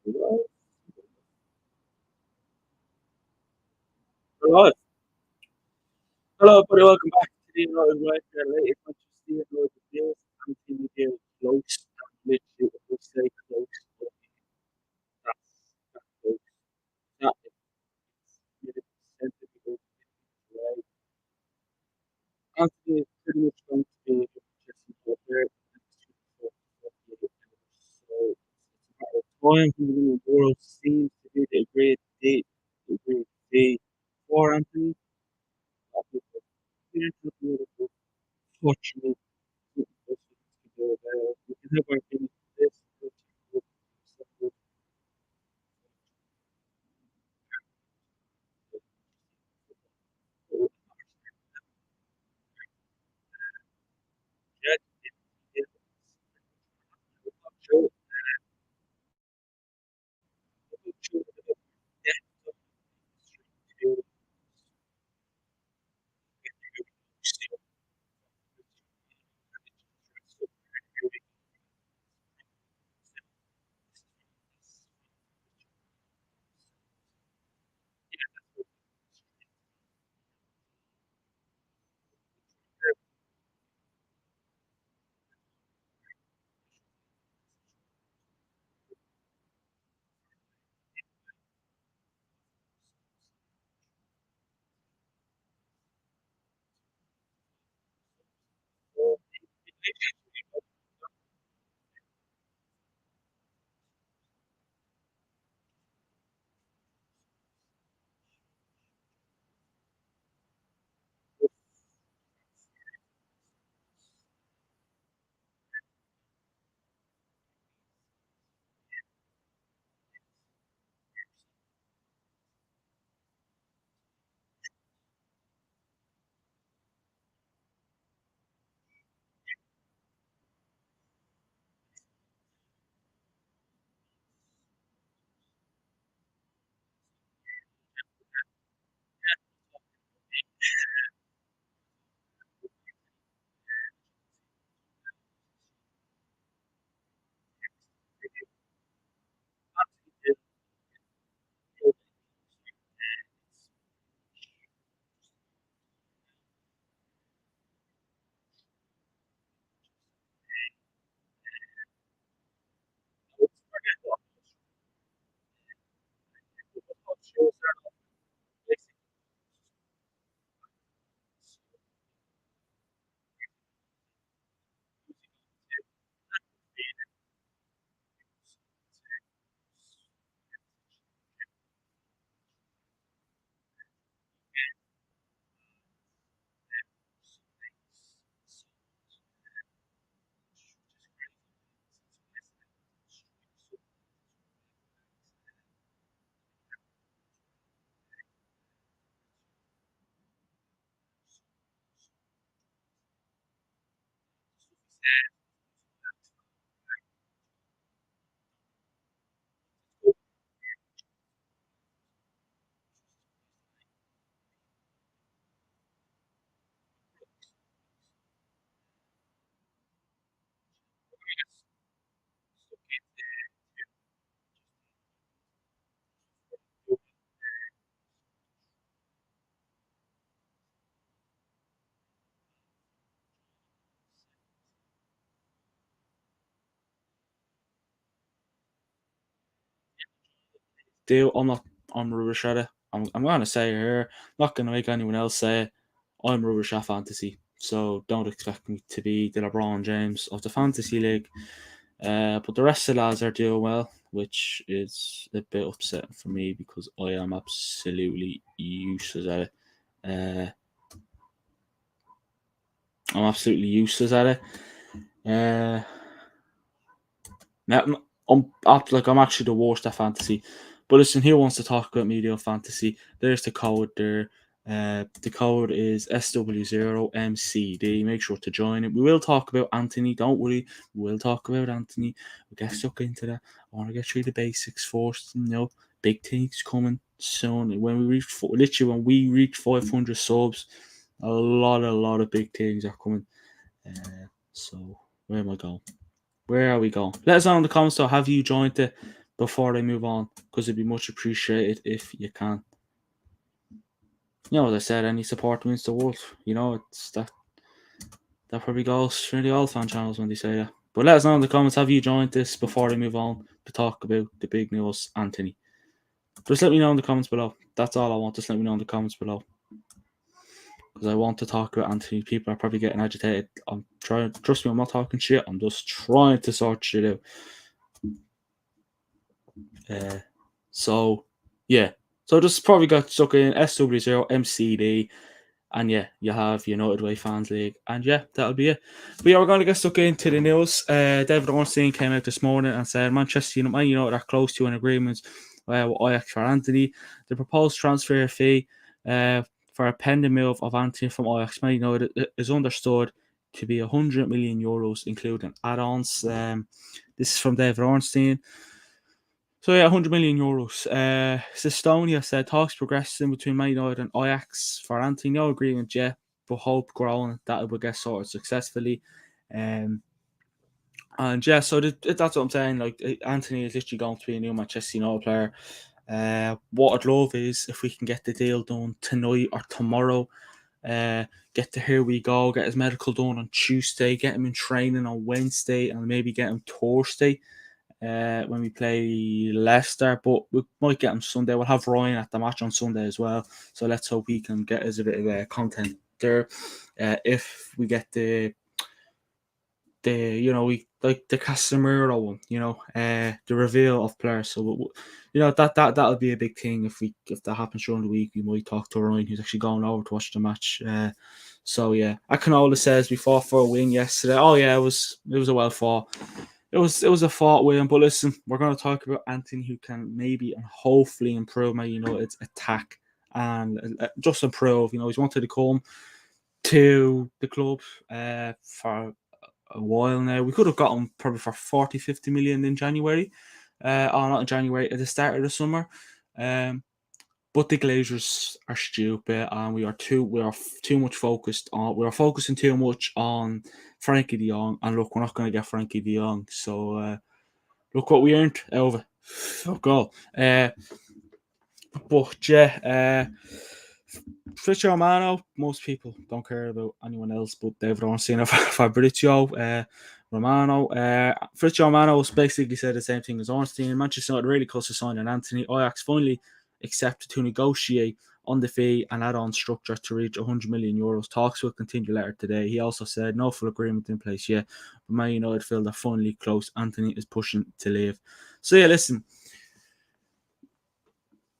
Hello, hello, everybody. Welcome back to the United Right There latest Manchester United news. Antony here, close and literally, if we say close, that's close. That is really sensible right. Antony is pretty much going to be a Manchester United player in the next 24 to 48 hours. So it's a matter of time who in the world seems to be the great day for Antony. I think it's beautiful, fortunate. I'm Rumours. I'm going to say here, not going to make anyone else say it. I'm Rumours Fantasy, so don't expect me to be the LeBron James of the Fantasy League. But the rest of the lads are doing well, which is a bit upsetting for me because I am absolutely useless at it. I'm absolutely useless at it. Now, I'm actually the worst at fantasy. But listen, who wants to talk about media fantasy? There's the code there. The code is SW0MCD. Make sure to join it. We will talk about Antony. Don't worry. We will talk about Antony. We'll get stuck into that. I want to get through the basics first. Big things coming soon. When we reach 500 subs, a lot of big things are coming. So where am I going? Where are we going? Let us know in the comments though. Have you joined the before they move on, because it'd be much appreciated if you can. As I said, any support means the world. It's that probably goes through all fan channels when they say that. But let us know in the comments, have you joined this before they move on to talk about the big news, Antony? Just let me know in the comments below. That's all I want. Just let me know in the comments below. Because I want to talk about Antony. People are probably getting agitated. I'm trying. Trust me, I'm not talking shit. I'm just trying to sort shit out. So just probably got stuck in SW0 MCD. And you have United Way Fans League. And that'll be it. But we're going to get stuck into the news. David Ornstein came out this morning and said Manchester United, Man United are close to an agreement with Ajax for Antony. The proposed transfer fee for a pending move of Antony from Ajax, Man United, is understood to be 100 million euros, including add-ons. This is from David Ornstein. So 100 million euros. Estonia said talks progressing between Man United and Ajax for Antony. No agreement yet, but hope growing that it will get sorted successfully. So that's what I'm saying. Like, Antony is literally going to be a new Manchester United player. What I'd love is if we can get the deal done tonight or tomorrow. Get to Here We Go, get his medical done on Tuesday, get him in training on Wednesday, and maybe get him Thursday. When we play Leicester, but we might get him Sunday. We'll have Ryan at the match on Sunday as well, so let's hope he can get us a bit of content there. If we get the we like the Casemiro one, the reveal of players. So that'll be a big thing if that happens during the week. We might talk to Ryan, who's actually going over to watch the match. Akinola says we fought for a win yesterday. Oh yeah, it was a well fought. It was a fought win, but listen, we're going to talk about Antony, who can maybe and hopefully improve Man United's attack and just improve. He's wanted to come to the club for a while now. We could have got him probably for 40, 50 million in January. Not in January, at the start of the summer. But the Glazers are stupid, and we are too much focused on. We are focusing too much on Frankie De Jong, and look, we're not going to get Frankie De Jong. So look what we earned over. Fuck all. Fabrizio Romano. Most people don't care about anyone else, but David Ornstein of Fabrizio Romano. Fabrizio Romano basically said the same thing as Ornstein. Manchester United really close to signing Antony. Ajax finally accepted to negotiate on the fee and add-on structure to reach 100 million euros. Talks will continue later today. He also said no full agreement in place yet, but Man United feel they're finally close. Antony is pushing to leave. So listen,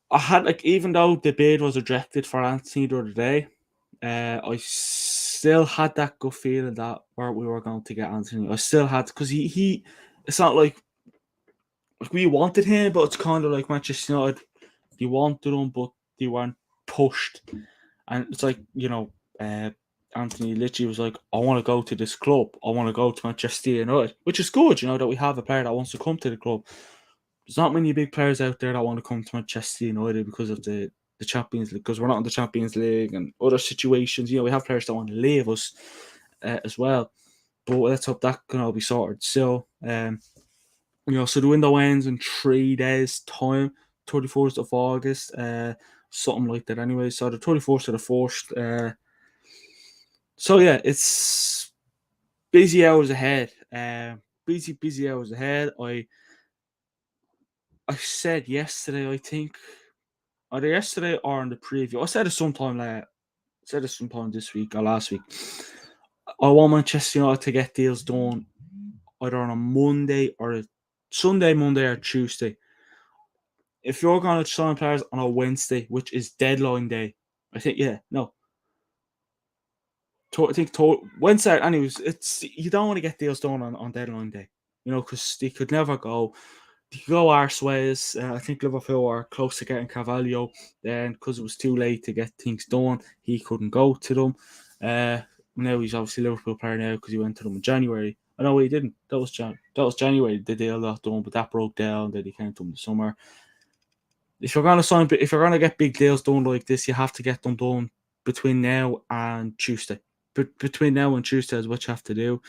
I had even though the bid was rejected for Antony the other day, I still had that good feeling that we were going to get Antony. I still had, because he it's not like we wanted him, but it's kind of like Manchester United. They wanted him, but they weren't pushed. And it's like, Antony literally was like, I want to go to this club. I want to go to Manchester United, which is good, that we have a player that wants to come to the club. There's not many big players out there that want to come to Manchester United because of the Champions League, because we're not in the Champions League and other situations. We have players that want to leave us as well. But let's hope that can all be sorted. So, so the window ends in 3 days' time, 31st of August, something like that anyway. So the 31st of the 1st. It's busy hours ahead. Busy hours ahead. I said yesterday, I think, either yesterday or in the preview. I said it sometime this week or last week. I want Manchester United to get deals done either on a Monday or a Sunday, Monday or Tuesday. If you're going to sign players on a Wednesday, which is deadline day, I think, Wednesday. Anyways, you don't want to get deals done on deadline day, because they could never go. They could go arseways. I think Liverpool are close to getting Carvalho. Then, because it was too late to get things done, he couldn't go to them. Now he's obviously a Liverpool player now because he went to them in January. I know he didn't. That was January. The deal got done, but that broke down. Then he came to them in the summer. If you're going to get big deals done like this, you have to get them done between now and Tuesday. Between now and Tuesday is what you have to do.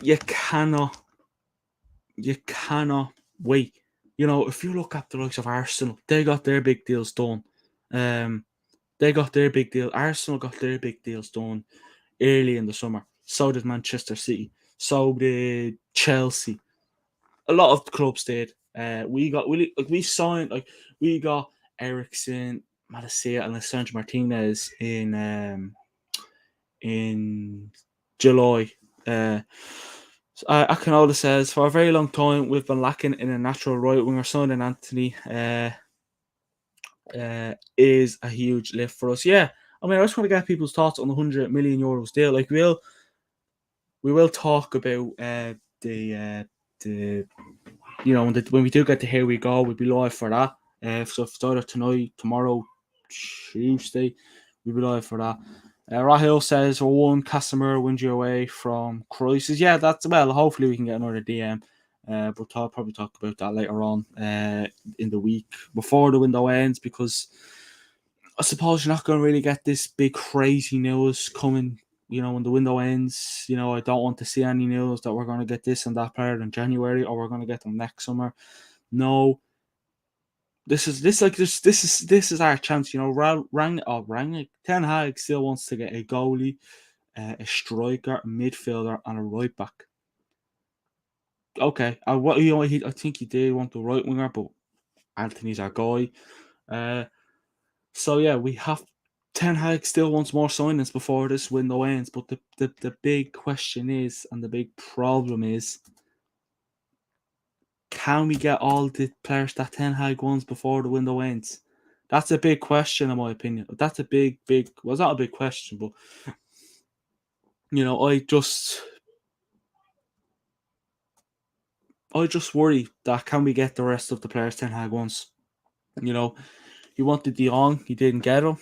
You cannot you cannot wait. If you look at the likes of Arsenal, they got their big deals done. They got their big deal. Arsenal got their big deals done early in the summer. So did Manchester City. So did Chelsea. A lot of clubs did. We signed we got Ericsson, Malacia, and Lisandro Martinez in July. Akinola says, for a very long time, we've been lacking in a natural right winger. Signing Antony is a huge lift for us. Yeah, I mean, I just want to get people's thoughts on the €100 million deal. Like, we will talk about the when we do get to Here We Go, we'll be live for that. So if it's either tonight, tomorrow, Tuesday, we'll be live for that. Rahil says, we're one Casemiro wins you away from crisis. Yeah, hopefully we can get another DM. But I'll probably talk about that later on in the week before the window ends, because I suppose you're not going to really get this big crazy news coming, when the window ends. I don't want to see any news that we're going to get this and that player in January, or we're going to get them next summer. No, this is our chance. Rangnick, Ten Hag still wants to get a goalie, a striker, a midfielder, and a right back. Okay, I think he did want the right winger, but Antony's our guy. So yeah, we have Ten Hag still wants more signings before this window ends. But the big question is, and the big problem is, can we get all the players that Ten Hag wants before the window ends? That's a big question, in my opinion. That's a big. Well, it's not a big question, but I just worry that can we get the rest of the players Ten Hag wants? He wanted De Jong, he didn't get him.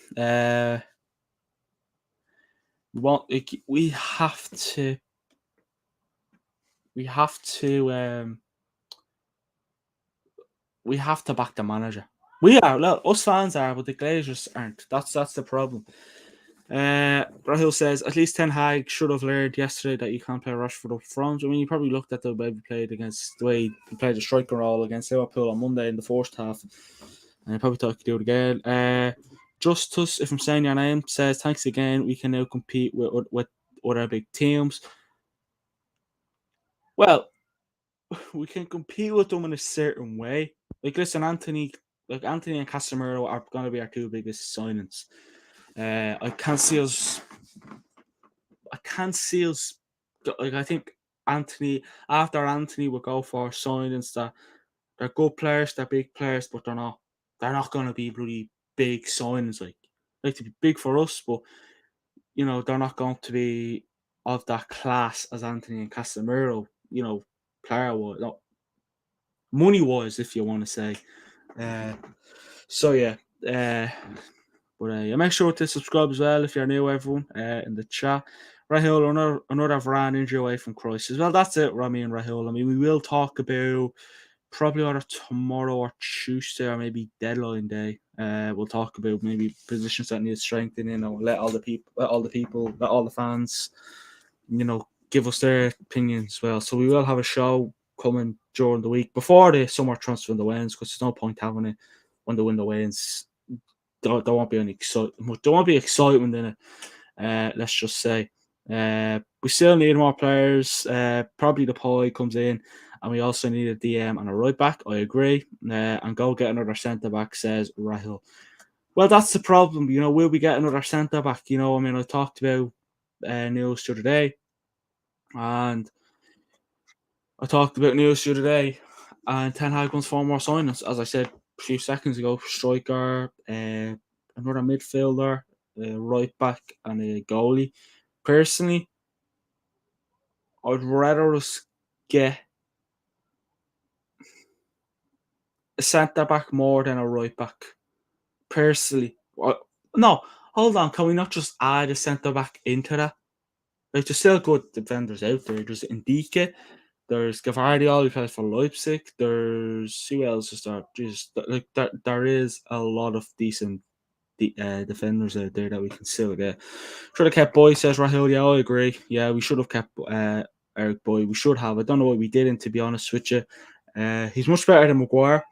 We have to back the manager. We are, look, us fans are, but the Glazers aren't. That's the problem. Rahil says, at least Ten Hag should have learned yesterday that you can't play Rashford up front. I mean, you probably looked at the way we played against the way he played the striker role against Liverpool on Monday in the first half, and I probably thought he could do it again. Justus, if I'm saying your name, says, thanks again. We can now compete with other big teams. Well, we can compete with them in a certain way. Like, listen, Antony and Casemiro are going to be our two biggest signings. I can't see us. Like, I think after Antony will go for signings that they're good players, they're big players, but they're not going to be really big signings. Like to be big for us, but they're not going to be of that class as Antony and Casemiro. Player wise, no, money wise, if you want to say. So yeah. But make sure to subscribe as well if you're new, everyone, in the chat. Rahul, another Varane injury away from crisis. Well, that's it, Rami and Rahul. I mean, we will talk about probably either tomorrow or Tuesday or maybe deadline day. We'll talk about maybe positions that need strengthening, and let all the fans, give us their opinions as well. So we will have a show coming during the week before the summer transfer window ends, because there's no point having it when the window ends. There won't be any excitement. There won't be excitement in it. Let's just say we still need more players. Probably the pie comes in, and we also need a DM and a right back. I agree. And go get another centre back, says Rahil. Well, that's the problem. Will we get another centre back? I mean, I talked about news the other day, and and Ten Hag wants 4 more signings. As I said a few seconds ago, striker, another midfielder, a right back, and a goalie. Personally, I'd rather us get a centre back more than a right back. Personally, no, hold on. Can we not just add a centre back into that? Like, there's still good defenders out there. There's Ndike, there's Gavardiol, who plays for Leipzig. There's who else is there? There is a lot of decent defenders out there that we can still get. Should have kept Boy, says Rahul. Yeah, I agree. Yeah, we should have kept Eric Boy. We should have. I don't know why we didn't, to be honest with you. He's much better than Maguire.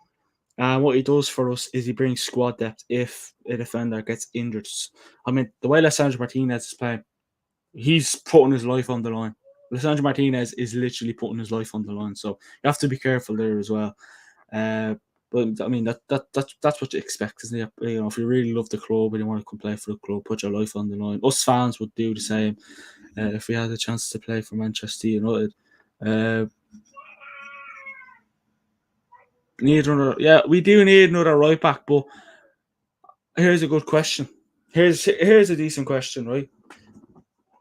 And what he does for us is he brings squad depth if a defender gets injured. I mean, the way Lissandro Martinez is playing, he's putting his life on the line. Lissandro Martinez is literally putting his life on the line. So you have to be careful there as well. But I mean that's what you expect, isn't it? You know, if you really love the club and you want to come play for the club, put your life on the line. Us fans would do the same if we had a chance to play for Manchester United. We do need another right back. But here's a good question. Here's a decent question, right?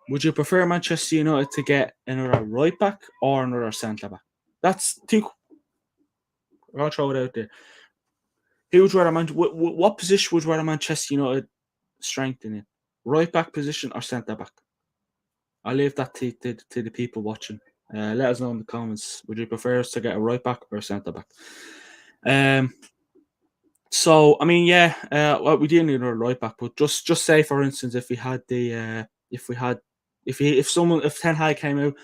Would you prefer Manchester United to get another right back or another centre back? That's two. I'll throw it out there. Who would rather what position would rather Manchester United strengthen in? Right back position or centre back? I'll leave that to the people watching. Let us know in the comments. Would you prefer us to get a right back or a centre back? So I mean, well, we do need another right back, but just say for instance, if we had if Ten Hag came out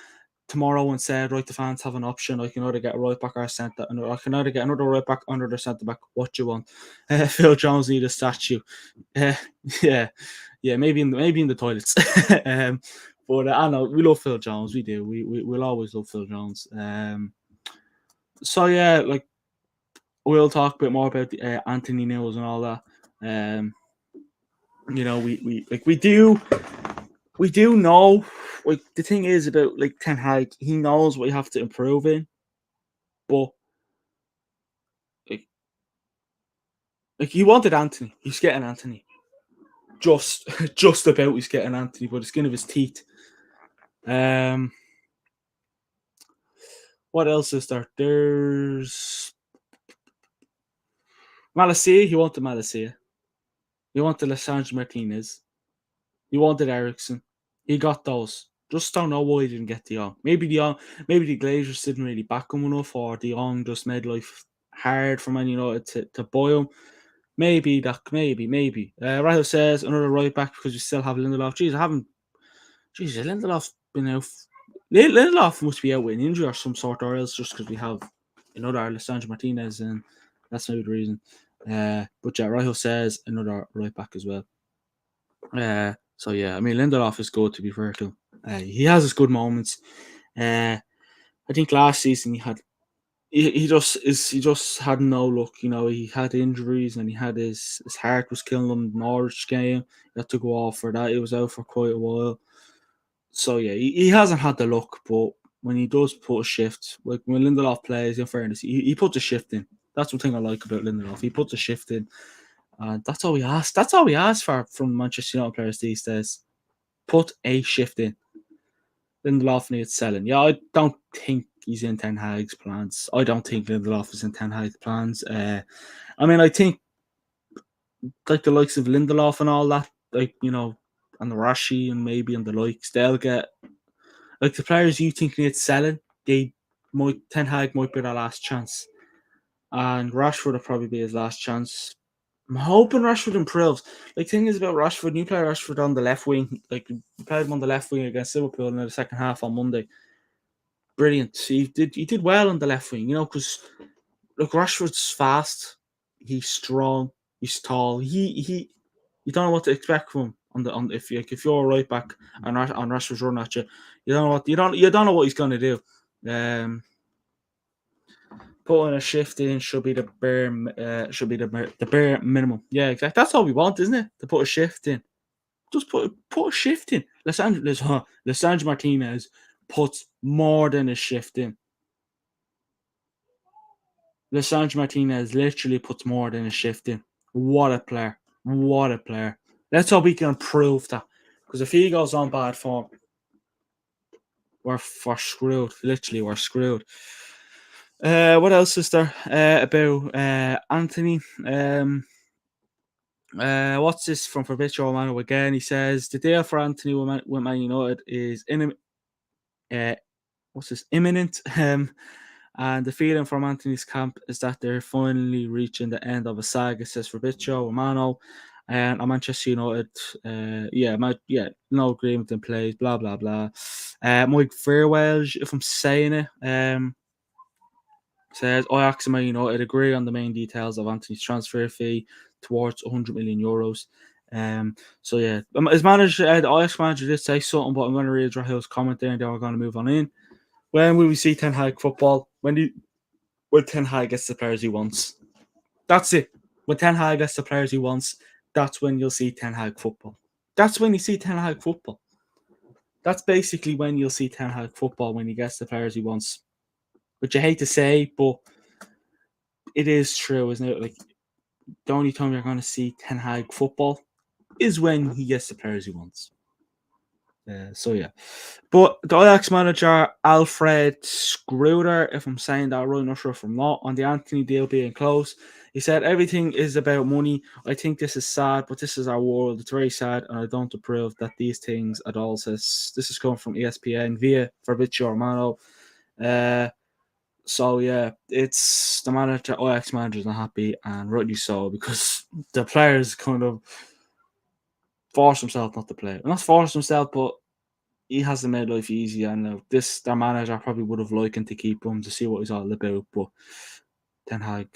tomorrow and said, right, the fans have an option, I can either get a right back or a centre, and I can either get another right back or another centre back. What do you want? Phil Jones need a statue. Yeah, maybe in the toilets. But I know we love Phil Jones. We do. We'll always love Phil Jones. So yeah, like we'll talk a bit more about the Antony news and all that. You know, we do know. Like the thing is about like Ten Hag, he knows what you have to improve in, but like he wanted Antony, he's getting Antony. Just about he's getting Antony, but the skin of his teeth. What else is there? There's Malacia. He wanted Malacia. He wanted Lissandro Martinez. He wanted Ericsson. He got those. Just don't know why he didn't get De Jong. Maybe the Glazers didn't really back him enough, or De Jong just made life hard for Man United to buy him. Maybe. Rahul says another right back because we still have Lindelof. Lindelof been out. Lindelof must be out with an injury or some sort, or else just because we have another Lissandro Martinez, and that's maybe the reason. But yeah, Rahul says another right back as well. So yeah, I mean Lindelof is good, to be fair to him. He has his good moments. I think last season he just had no luck. You know, he had injuries and he had his heart was killing him in the Norwich game. He had to go off for that. He was out for quite a while. So yeah, he hasn't had the luck, but when he does put a shift, like when Lindelof plays, in fairness, he puts a shift in. That's one thing I like about Lindelof. He puts a shift in. And that's all we ask. That's all we ask for from Manchester United players these days. Put a shift in. Lindelof needs selling. Yeah, I don't think he's in Ten Hag's plans. I don't think Lindelof is in Ten Hag's plans. I mean, I think like the likes of Lindelof and all that, like, you know, and the Rashi and maybe and the likes, they'll get like the players you think need selling. Ten Hag might be their last chance, and Rashford will probably be his last chance. I'm hoping Rashford improves. Like, thing is about Rashford, you play Rashford on the left wing. Like, you played him on the left wing against Liverpool in the second half on Monday. Brilliant. He did well on the left wing, you know, because look, Rashford's fast, he's strong, he's tall. He you don't know what to expect from him if you're a right back and Rashford's running at you, you don't know what he's gonna do. Putting a shift in should be the bare minimum. Yeah, exactly. That's all we want, isn't it? To put a shift in. Just put a shift in. Lissandro Martinez puts more than a shift in. Lissandro Martinez literally puts more than a shift in. What a player. What a player. Let's hope we can improve that. Because if he goes on bad form, we're screwed. Literally, we're screwed. What else is there about Antony? What's this from Fabrizio Romano again? He says the deal for Antony with Man United is imminent. And the feeling from Antony's camp is that they're finally reaching the end of a saga, says Fabrizio Romano. And Manchester United, no agreement in place, blah blah blah. Mike Farewell, if I'm saying it, says Ajax and Man United agree on the main details of Antony's transfer fee towards 100 million euros. So yeah, his manager, the Ajax manager, did say something, but I'm going to read Rahul's comment there, and then we're going to move on in. When will we see Ten Hag football? When Ten Hag gets the players he wants. That's it. When Ten Hag gets the players he wants, that's when you'll see Ten Hag football. That's when you see Ten Hag football. That's basically when you'll see Ten Hag football, when he gets the players he wants. Which you hate to say, but it is true, isn't it? Like, the only time you're going to see Ten Hag football is when he gets the players he wants. So yeah, but the Ajax manager Alfred Schreuder, if I'm saying that right, not sure if I'm not, on the Antony deal being close, he said everything is about money. I think this is sad, but this is our world. It's very sad, and I don't approve that these things at all. Says this is coming from ESPN via Fabrizio Romano. So yeah, it's the manager, Ajax manager's not happy, and rightly so, because the players kind of force himself not to play. Not force himself, but he hasn't made life easy. And their manager probably would have liked to keep him to see what he's all about. But Ten Hag,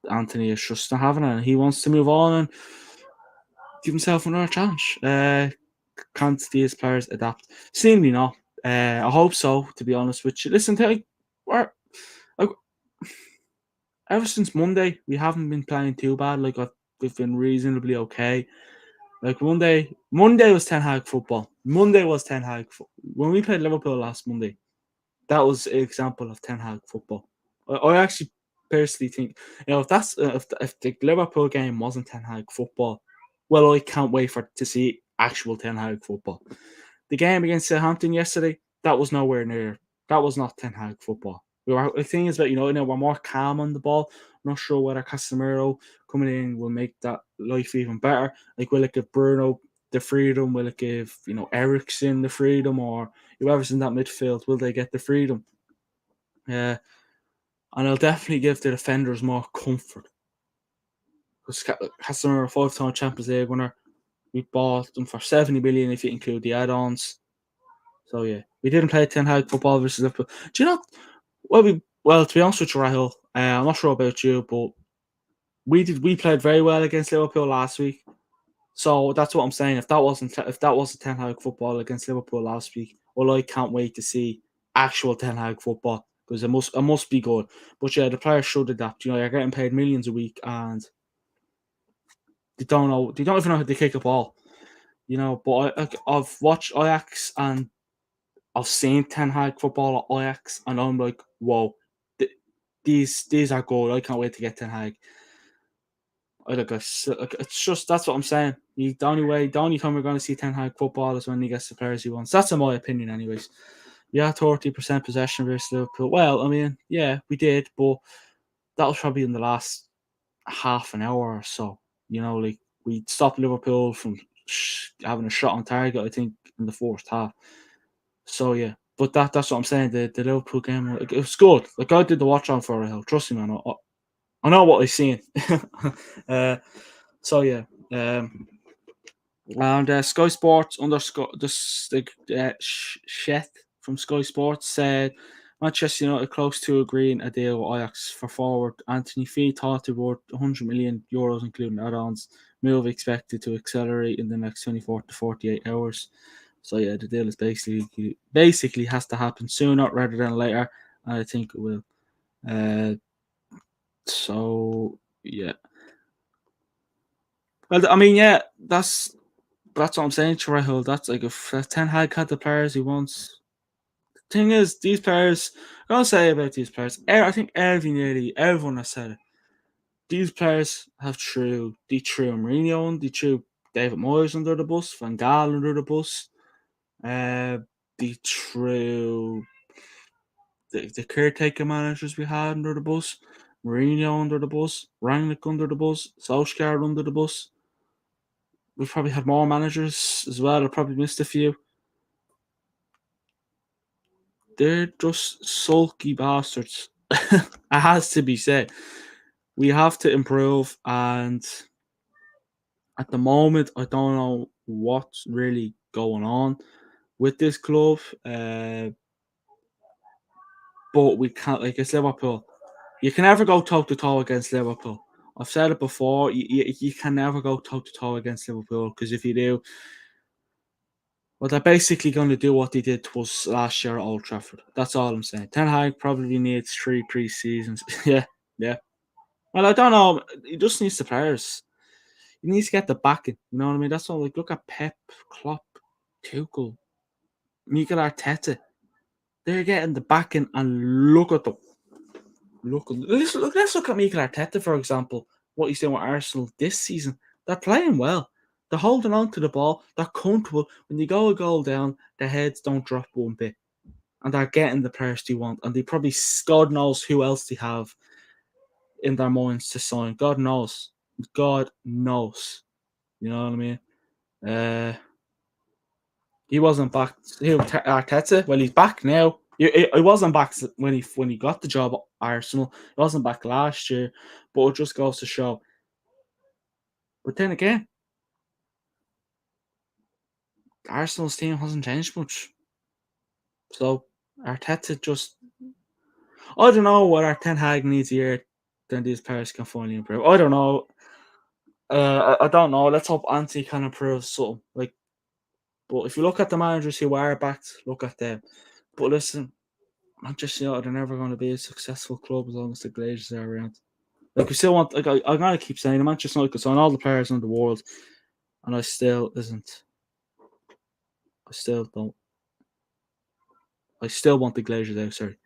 Antony is just not having it, and he wants to move on and give himself another chance. Can't these players adapt? Seemingly not. I hope so, to be honest with you. Listen, ever since Monday, we haven't been playing too bad. Like, we've been reasonably okay. Like, Monday was Ten Hag football. Monday was Ten Hag. When we played Liverpool last Monday, that was an example of Ten Hag football. I actually personally think, if that's if the Liverpool game wasn't Ten Hag football, well, I can't wait to see actual Ten Hag football. The game against Southampton yesterday, that was nowhere near. That was not Ten Hag football. The thing is that we're more calm on the ball. I'm not sure whether Casemiro coming in will make that life even better. Like, will it give Bruno the freedom? Will it give Eriksen the freedom, or whoever's in that midfield? Will they get the freedom? Yeah, and it'll definitely give the defenders more comfort. Because Casemiro, 5-time Champions League winner, we bought them for 70 million if you include the add-ons. So yeah, we didn't play Ten Hag football versus Liverpool. Do you know? Well, to be honest with you, Rahul, I'm not sure about you, but we played very well against Liverpool last week. So that's what I'm saying. If that wasn't Ten Hag football against Liverpool last week, well, I can't wait to see actual Ten Hag football, because it must be good. But yeah, the players should adapt. You're getting paid millions a week, and they don't even know how to kick a ball. But I've watched Ajax, and I've seen Ten Hag football at Ajax, and I'm like, whoa, these are good. I can't wait to get Ten Hag. It's just, that's what I'm saying. The only time we're going to see Ten Hag football is when he gets the players he wants. That's in my opinion, anyways. Yeah, 30% possession versus Liverpool. Well, I mean, yeah, we did, but that was probably in the last half an hour or so. Like, we stopped Liverpool from having a shot on target, I think, in the first half. So yeah, but that's what I'm saying. The Liverpool game, it was good. Like, I did the watch on for a hill. Trust me, man. I know what I've seen. So yeah, and Sky Sports Shet from Sky Sports said Manchester United close to agreeing a deal with Ajax for forward Antony fee thought to worth 100 million euros, including add-ons. Move expected to accelerate in the next 24 to 48 hours. So yeah, the deal is basically has to happen sooner rather than later, and I think it will. So yeah. Well, I mean, yeah, that's what I'm saying, Rahul. That's like, if Ten Hag had the players he wants. The thing is, these players, I'm gonna say about these players, I think nearly everyone has said it. These players threw Mourinho and they threw David Moyes under the bus, Van Gaal under the bus. They threw the caretaker managers we had under the bus, Mourinho under the bus, Rangnick under the bus, Solskjaer under the bus. We've probably had more managers as well. I probably missed a few. They're just sulky bastards. It has to be said. We have to improve, and at the moment, I don't know what's really going on with this club. But we can't, like, it's Liverpool. You can never go toe to toe against Liverpool. I've said it before. You can never go toe to toe against Liverpool, because if you do, well, they're basically going to do what they did to us last year at Old Trafford. That's all I'm saying. Ten Hag probably needs 3 pre-seasons. Yeah, yeah. Well, I don't know. He just needs the players. He needs to get the backing. You know what I mean? That's all. Like, look at Pep, Klopp, Tuchel, Mikel Arteta. They're getting the backing, and look at them. Let's look at Mikel Arteta, for example. What he's doing with Arsenal this season. They're playing well. They're holding on to the ball. They're comfortable. When you go a goal down, their heads don't drop one bit. And they're getting the players they want. And they probably, God knows who else they have in their minds to sign. God knows. God knows. You know what I mean? He wasn't back. Arteta? Well, he's back now. He wasn't back when he got the job at Arsenal. He wasn't back last year, but it just goes to show. But then again, Arsenal's team hasn't changed much. So Arteta just, I don't know what Ten Hag needs here. Then these players can finally improve. I don't know. I don't know. Let's hope Antony can improve something. Like, but if you look at the managers who are backed, look at them. But listen, Manchester United are never going to be a successful club as long as the Glazers are around. Like, we still want, like, I'm going to keep saying the Manchester United could sign all the players in the world, and I still isn't. I still don't. I still want the Glazers out, sorry.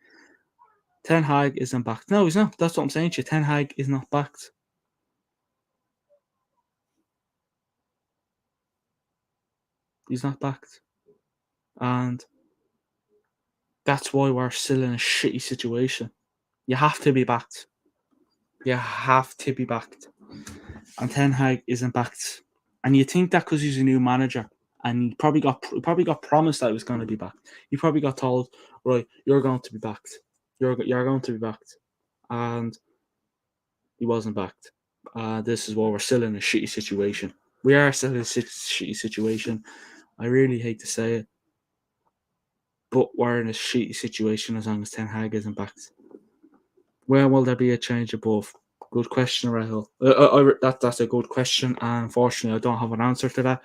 Ten Hag isn't backed. No, he's not. That's what I'm saying to you. Ten Hag is not backed. He's not backed. And that's why we're still in a shitty situation. You have to be backed. You have to be backed. And Ten Hag isn't backed. And you think that because he's a new manager, and he probably got promised that he was going to be backed. He probably got told, right, you're going to be backed. You're going to be backed. And he wasn't backed. This is why we're still in a shitty situation. We are still in a shitty situation. I really hate to say it, but we're in a shitty situation as long as Ten Hag isn't backed. When will there be a change above? Good question, Rahul. That's a good question, and unfortunately, I don't have an answer to that.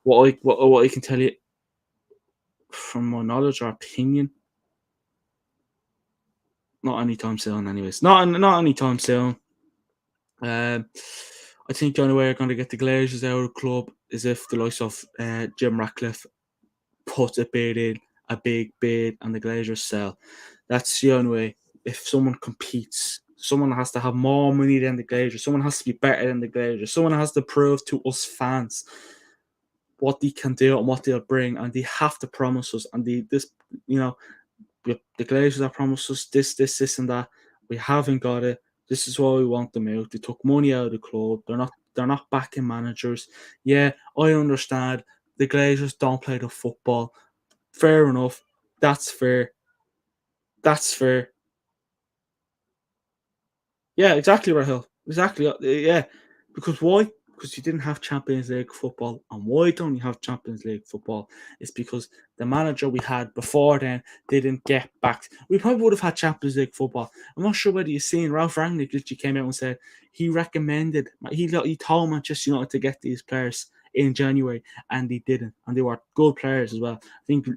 What I can tell you from my knowledge or opinion, not anytime soon. Anyways, not anytime soon. I think the only way you're going to get the Glazers out of the club is if the likes of Jim Ratcliffe put a big bid, and the Glazers sell. That's the only way. If someone competes, someone has to have more money than the Glazers. Someone has to be better than the Glazers. Someone has to prove to us fans what they can do and what they'll bring, and they have to promise us. And the Glazers have promised us this, and that. We haven't got it. This is why we want them out. They took money out of the club. They're not backing managers. Yeah, I understand. The Glazers don't play the football. Fair enough. That's fair. That's fair. Yeah, exactly, Rahul. Exactly. Yeah. Because why? Because you didn't have Champions League football. And why don't you have Champions League football? It's because the manager we had before then didn't get backed. We probably would have had Champions League football. I'm not sure whether you've seen Ralph Rangnick literally came out and said he recommended, he told Manchester United to get these players in January, and they didn't. And they were good players as well. I think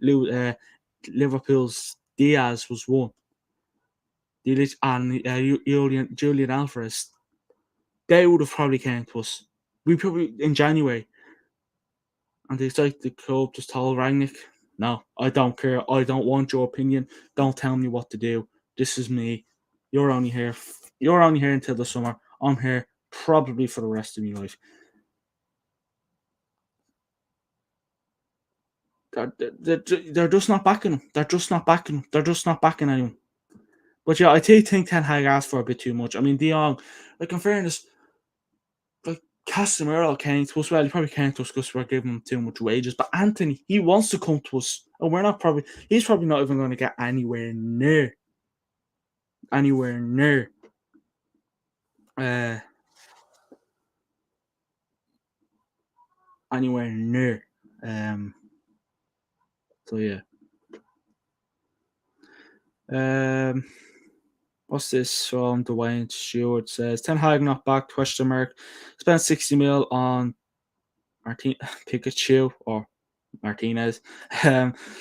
Liverpool's Diaz was one. And Julian Alvarez, they would have probably came to us. We probably in January, and it's like the club just told Rangnick, "No, I don't care. I don't want your opinion. Don't tell me what to do. This is me. You're only here. You're only here until the summer. I'm here probably for the rest of my life." They're just not backing him. They're just not backing him. They're just not backing anyone. But yeah, I do think Ten Hag asked for a bit too much. I mean, De Jong, like, in fairness, like, Casemiro came to us. Well, he probably came to us because we're giving him too much wages. But Antony, he wants to come to us, and we're not probably. He's probably not even going to get anywhere near, uh, anywhere near, So yeah. What's this from Dwayne Stewart says Ten Hag not back? Question mark. Spent 60 mil on Martin Pikachu or Martinez.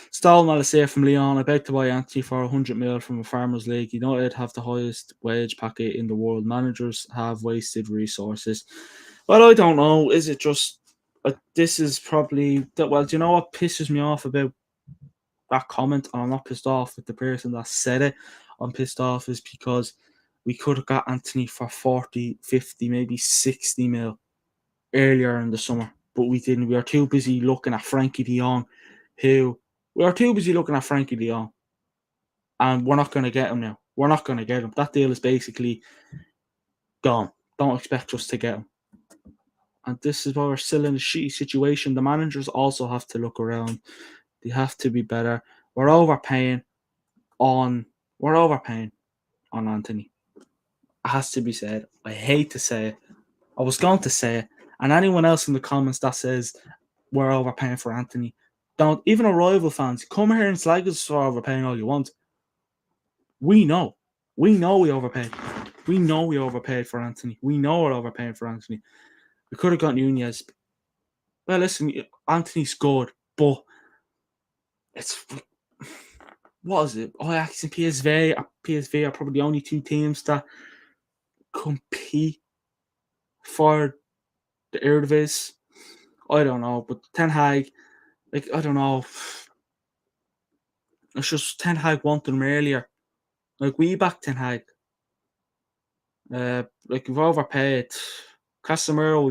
Stole Malassia from Leon. I beg to buy Antony for 100 mil from a Farmers League. United have the highest wage packet in the world. Managers have wasted resources. Well, I don't know. Is it just this is probably that? Well, do you know what pisses me off about that comment? And I'm not pissed off with the person that said it. I'm pissed off is because we could have got Antony for 40, 50, maybe 60 mil earlier in the summer, but we didn't. We were too busy looking at Frankie de Jong, and we're not going to get him now. We're not going to get him. That deal is basically gone. Don't expect us to get him. And this is why we're still in a shitty situation. The managers also have to look around. They have to be better. We're overpaying on Antony. It has to be said. I hate to say it. I was going to say it. And anyone else in the comments that says we're overpaying for Antony, don't, even our rival fans, come here and slag us for overpaying all you want. We know. We overpaid. We know we overpaid for Antony. We know we're overpaying for Antony. We could have got Nunez. Well, listen, Antony's good, but it's, what is it? Ajax and PSV are probably the only two teams that compete for the Eredivisie. I don't know, but Ten Hag, I don't know. It's just Ten Hag wanted him earlier. We back Ten Hag. We've overpaid. Casemiro,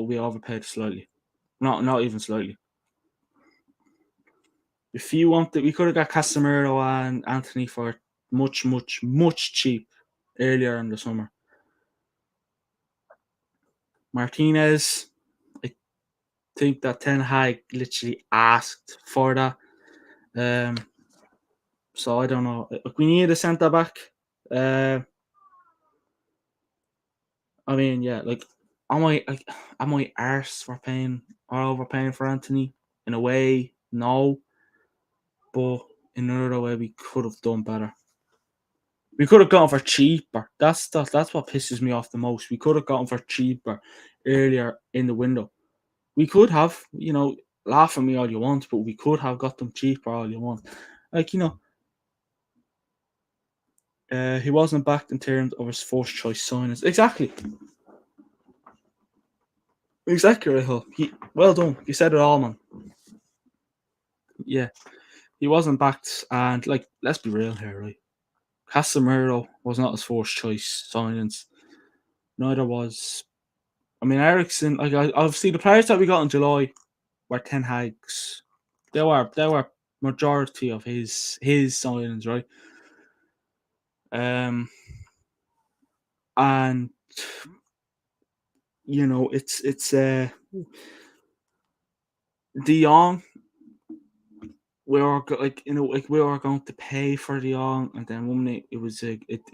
we overpaid slightly. Not even slightly. If you wanted, we could have got Casemiro and Antony for much cheap earlier in the summer. Martinez, I think that Ten Hag literally asked for that. So I don't know. We need a centre back. I mean, yeah, am I arse for paying or overpaying for Antony? In a way, no. But in another way, we could have done better. We could have gone for cheaper. That's what pisses me off the most. We could have gone for cheaper earlier in the window. We could have, laugh at me all you want, but we could have got them cheaper all you want. He wasn't backed in terms of his first choice signings. Exactly, Rahul. Well done. You said it all, man. Yeah, he wasn't backed, and let's be real here, right? Casemiro was not his first choice signings. Neither was, Ericsson. Obviously the players that we got in July were Ten Hag's. They were majority of his signings, right? And it's De Jong. We were we were going to pay for De Jong, and then 1 minute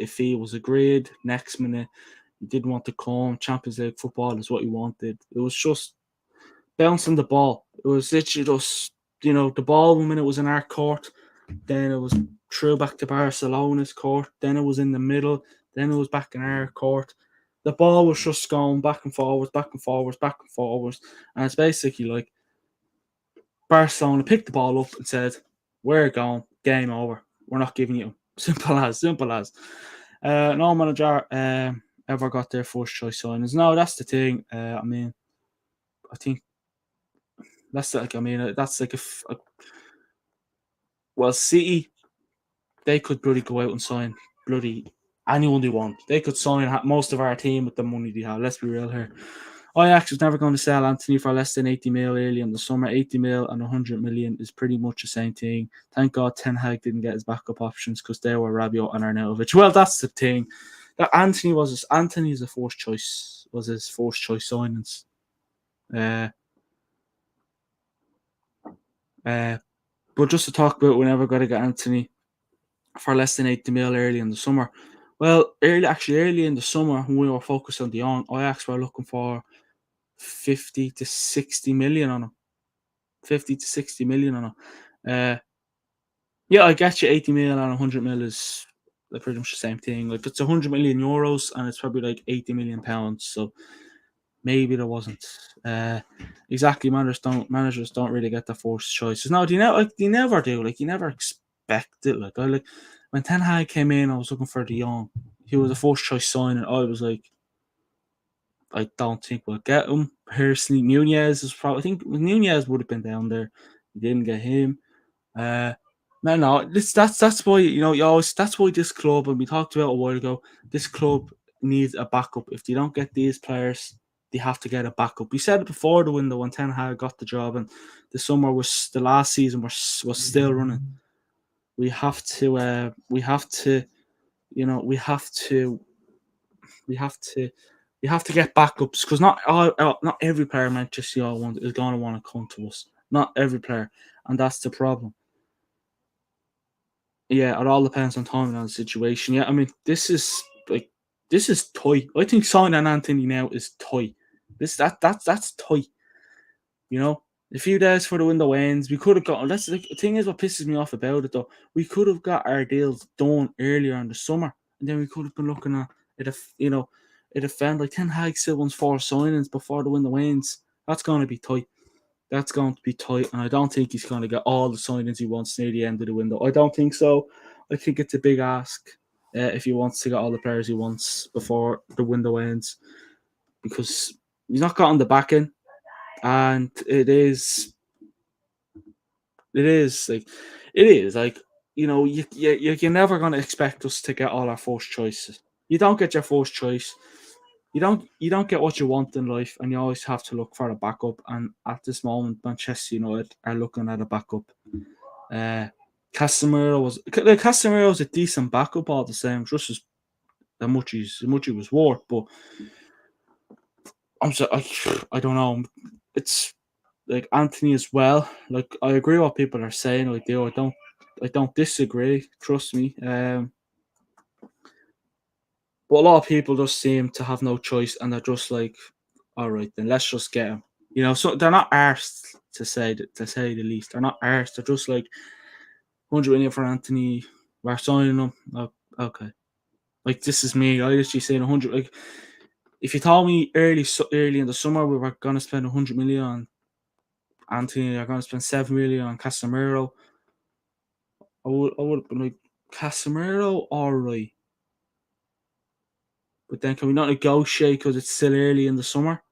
a fee was agreed. Next minute, he didn't want to come. Champions League football is what he wanted. It was just bouncing the ball. It was literally just the ball 1 minute was in our court, then it was through back to Barcelona's court, then it was in the middle, then it was back in our court. The ball was just going back and forwards, and it's basically like Barcelona picked the ball up and said, "We're going, game over. We're not giving you." Simple as. No manager ever got their first choice signings. No, that's the thing. I think that's well, City, they could bloody go out and sign bloody anyone they want. They could sign most of our team with the money they have. Let's be real here. Ajax was never going to sell Antony for less than 80 mil early in the summer. 80 mil and 100 million is pretty much the same thing. Thank God Ten Hag didn't get his backup options because they were Rabiot and Arnautovic. Well, that's the thing. That Antony's the first choice, was his first choice signings. But just to talk about, we're never going to get Antony for less than 80 mil early in the summer. Well, early in the summer, when we were focused on De Jong, Ajax were looking for 50 to 60 million on him. Yeah, I get you. 80 million and 100 mil is like pretty much the same thing. Like it's 100 million euros and it's probably like 80 million pounds. So maybe there wasn't exactly managers don't really get the first choices. No, they never do. Like you never expect it. Like I like when Ten Hag came in, I was looking for De Jong. He was a first choice signing. I was like, I don't think we'll get him. Personally, Nunez is probably. I think Nunez would have been down there. We didn't get him. Uh, no. That's why you always. That's why this club, and we talked about a while ago. This club needs a backup. If they don't get these players, they have to get a backup. We said it before the window when Ten Hag got the job, and the last season was still running. We have to. We have to. We have to. We have to. We have to get backups because not every player Manchester United is going to want to come to us. Not every player, and that's the problem. Yeah, it all depends on timing and the situation. Yeah, I mean, this is tight. I think signing Antony now is tight. That's tight. You know, a few days for the window ends, we could have got. That's the thing is what pisses me off about it though. We could have got our deals done earlier in the summer, and then we could have been looking at it. If it offend like Ten Hag still wants 4 signings before the window ends. That's going to be tight. That's going to be tight, and I don't think he's going to get all the signings he wants near the end of the window. I don't think so. I think it's a big ask if he wants to get all the players he wants before the window ends, because he's not got on the back end, and it is like you're never going to expect us to get all our first choices. You don't get your first choice. You don't get what you want in life, and you always have to look for a backup. And at this moment, Manchester United are looking at a backup. Uh, Casemiro was a decent backup all the same, just as much he was worth. But I don't know. It's like Antony as well. Like I agree what people are saying. I don't disagree. Trust me. But a lot of people just seem to have no choice, and they're just like, all right, then let's just get him. So they're not arsed to say the least. They're not arsed. They're just like 100 million for Antony. We're signing him. Oh, okay. Like this is me. I literally saying 100. Like if you told me early in the summer we were gonna spend 100 million on Antony, are gonna spend 7 million on Casemiro, I would have been like Casemiro, all right. But then can we not negotiate because it's still early in the summer?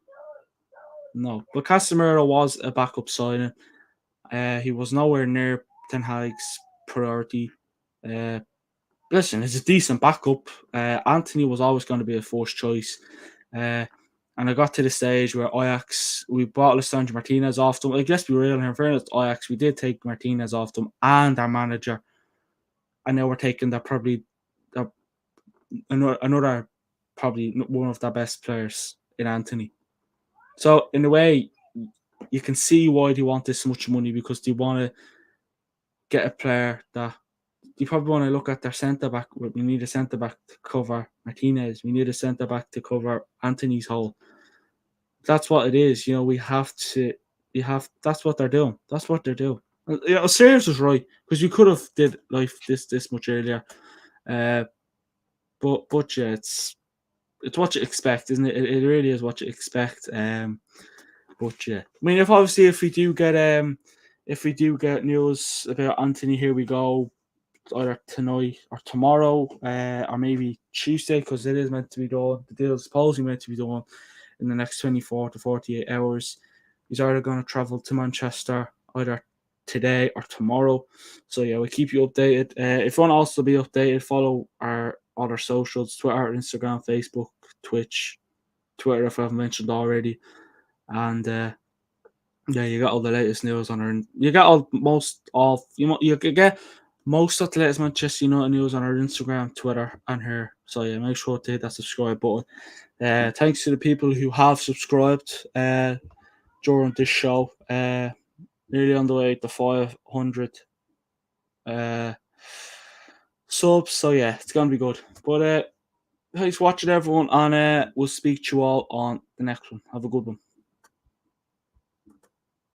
No. But Casemiro was a backup signing. He was nowhere near Ten Hag's priority. Uh, Listen, it's a decent backup. Antony was always going to be a first choice. And I got to the stage where we bought Lisandro Martinez off them. Like, let's be real, in fairness to Ajax, we did take Martinez off them and our manager. And now we're taking another probably one of their best players in Antony. So, in a way, you can see why they want this much money, because they want to get a player that you probably want to look at their centre back. We need a centre back to cover Martinez. We need a centre back to cover Antony's hole. That's what it is. We have to. That's what they're doing. That's what they're doing. Serious was right, because you could have did life this much earlier. But yeah, it's what you expect, isn't it? It really is what you expect. But yeah, I mean, if we do get news about Antony, here we go. Either tonight or tomorrow, or maybe Tuesday, because it is meant to be done. The deal is supposedly meant to be done in the next 24 to 48 hours. He's either going to travel to Manchester either today or tomorrow. So yeah, we'll keep you updated. If you want to also be updated, follow our other socials: Twitter, Instagram, Facebook, Twitch, Twitter if I haven't mentioned already. And yeah, you got all the latest news on our. You got you could get most of the latest Manchester United news on our Instagram, Twitter, and here. So yeah, make sure to hit that subscribe button. Thanks to the people who have subscribed during this show. Nearly on the way to 500 subs. So yeah, it's gonna be good. But thanks for watching, everyone, and we'll speak to you all on the next one. Have a good one.